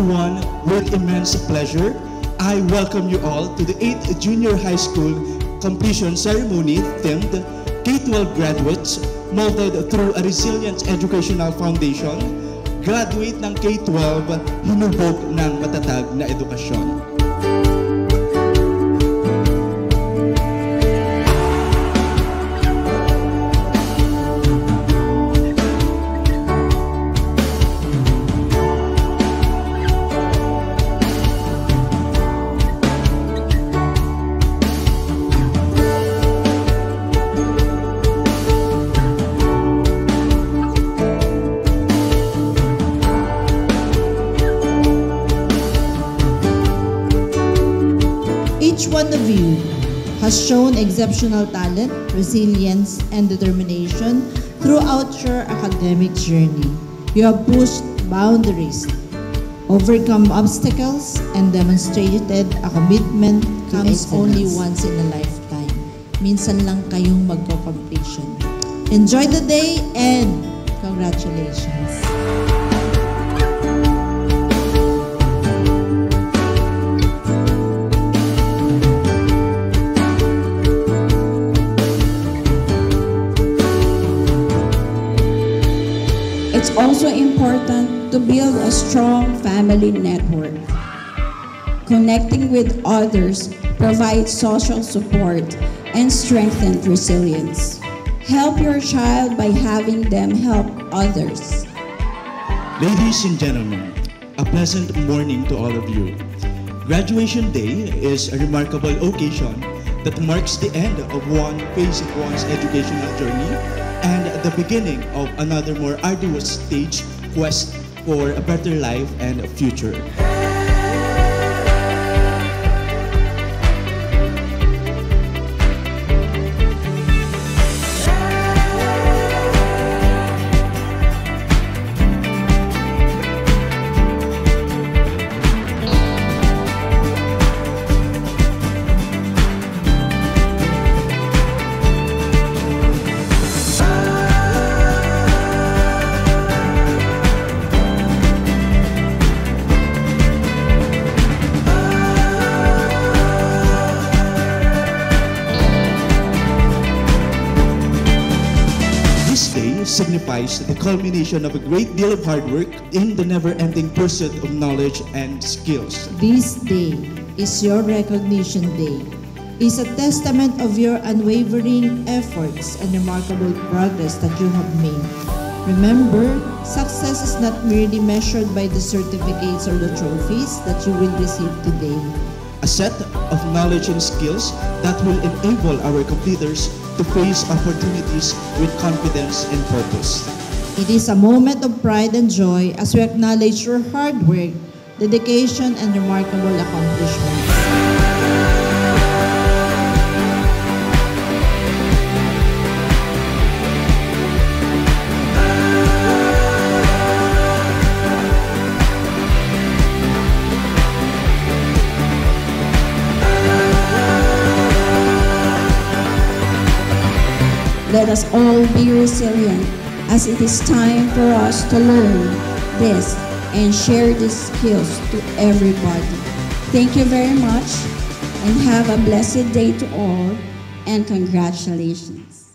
everyone, with immense pleasure, I welcome you all to the 8th Junior High School completion ceremony themed K-12 graduates molded through a resilient educational foundation. Graduate ng K-12, hinubog ng matatag na edukasyon. Each one of you has shown exceptional talent, resilience, and determination throughout your academic journey. You have pushed boundaries, overcome obstacles, and demonstrated a commitment to excellence. Only once in a lifetime. Minsan lang kayong magko-completion. Enjoy the day and congratulations! It's also important to build a strong family network. Connecting with others provides social support and strengthens resilience. Help your child by having them help others. Ladies and gentlemen, a pleasant morning to all of you. Graduation Day is a remarkable occasion that marks the end of one phase of one's educational journey and the beginning of another more arduous stage quest for a better life and a future. Signifies the culmination of a great deal of hard work in the never-ending pursuit of knowledge and skills. This day is your recognition day. It's a testament of your unwavering efforts and remarkable progress that you have made. Remember, success is not merely measured by the certificates or the trophies that you will receive today. A set of knowledge and skills that will enable our completers to face opportunities with confidence and purpose. It is a moment of pride and joy as we acknowledge your hard work, dedication, and remarkable accomplishments. Let us all be resilient, as it is time for us to learn this and share these skills to everybody. Thank you very much and have a blessed day to all, and congratulations.